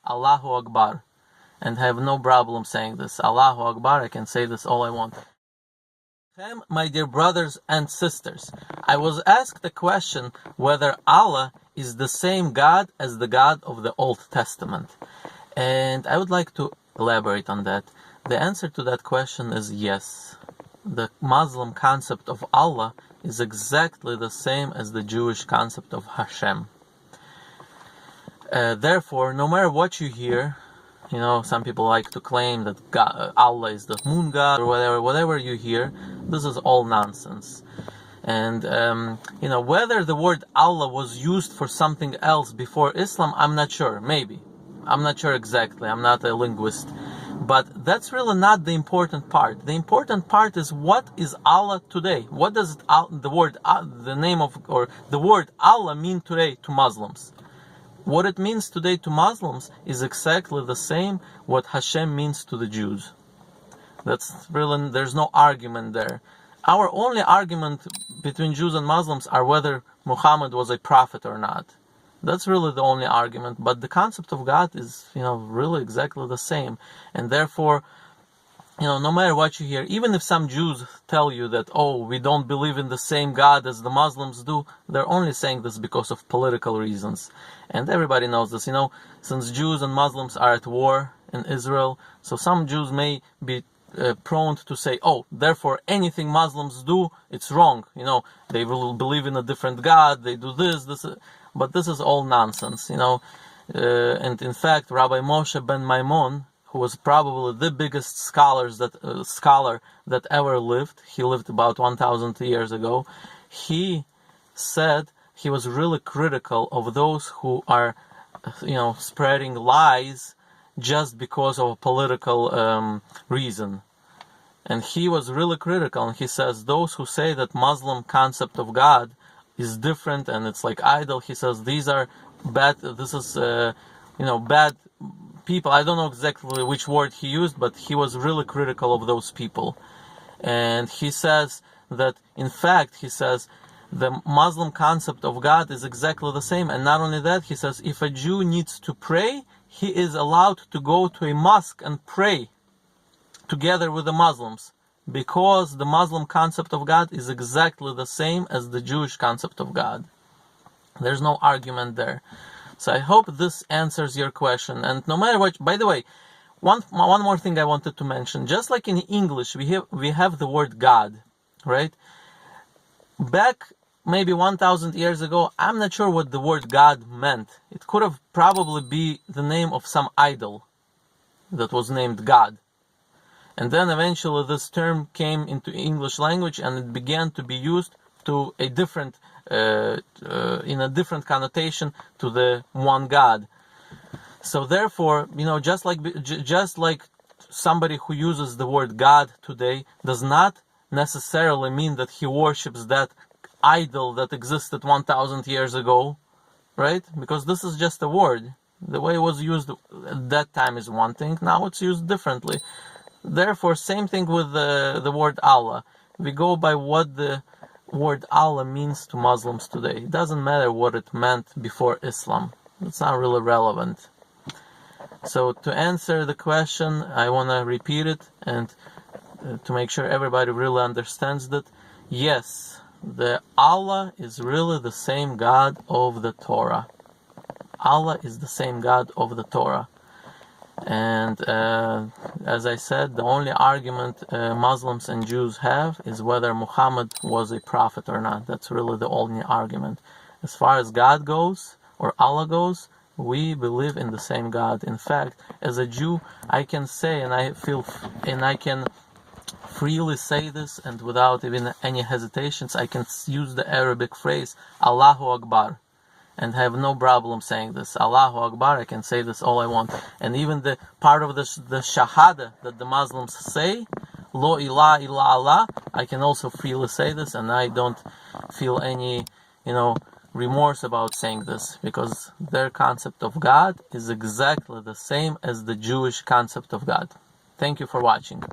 Allahu Akbar, and have no problem saying this. Allahu Akbar, I can say this all I want. My dear brothers and sisters, I was asked the question whether Allah is the same God as the God of the Old Testament. And I would like to elaborate on that. The answer to that question is yes. The Muslim concept of Allah is exactly the same as the Jewish concept of Hashem. Therefore, no matter what you hear, some people like to claim that Allah is the moon god or whatever you hear, this is all nonsense. And, whether the word Allah was used for something else before Islam, I'm not sure. Maybe. I'm not sure exactly. I'm not a linguist. But that's really not the important part. The important part is, what is Allah today? What does the word Allah mean today to Muslims? What it means today to Muslims is exactly the same what Hashem means to the Jews. There's no argument there. Our only argument between Jews and Muslims are whether Muhammad was a prophet or not. That's really the only argument. But the concept of God is, really exactly the same. And therefore, no matter what you hear, even if some Jews tell you that, we don't believe in the same God as the Muslims do, they're only saying this because of political reasons. And everybody knows this, since Jews and Muslims are at war in Israel, so some Jews may be prone to say, therefore anything Muslims do, it's wrong. They will believe in a different God, they do this, but this is all nonsense, and in fact, Rabbi Moshe ben Maimon, who was probably the biggest scholar that ever lived, he lived about 1,000 years ago, he said he was really critical of those who are, spreading lies just because of a political reason. And he was really critical, and he says those who say that Muslim concept of God is different and it's like idol, he says these are bad, bad people. I don't know exactly which word he used, but he was really critical of those people. And he says that, in fact, the Muslim concept of God is exactly the same. And not only that, he says if a Jew needs to pray, he is allowed to go to a mosque and pray together with the Muslims, because the Muslim concept of God is exactly the same as the Jewish concept of God. There's no argument there. So I hope this answers your question. And no matter what, by the way, one more thing I wanted to mention. Just like in English, we have the word God, right? Back maybe 1,000 years ago, I'm not sure what the word God meant. It could have probably been the name of some idol that was named God. And then eventually this term came into English language and it began to be used to a different, in a different connotation to the one God. So therefore, just like somebody who uses the word God today does not necessarily mean that he worships that idol that existed 1,000 years ago, right? Because this is just a word. The way it was used at that time is one thing, now it's used differently. Therefore, same thing with the word Allah. We go by what the word Allah means to Muslims today. It doesn't matter what it meant before Islam. It's not really relevant. So to answer the question, I want to repeat it and to make sure everybody really understands that. Yes, the Allah is really the same God of the Torah. Allah is the same God of the Torah. And as I said, the only argument Muslims and Jews have is whether Muhammad was a prophet or not. That's really the only argument. As far as God goes, or Allah goes, we believe in the same God. In fact, as a Jew, I can say, and I can freely say this, and without even any hesitations, I can use the Arabic phrase Allahu Akbar, and have no problem saying this. Allahu Akbar, I can say this all I want. And even the part of the Shahada that the Muslims say, Lo ilaha illa Allah, I can also freely say this, and I don't feel any, remorse about saying this, because their concept of God is exactly the same as the Jewish concept of God. Thank you for watching.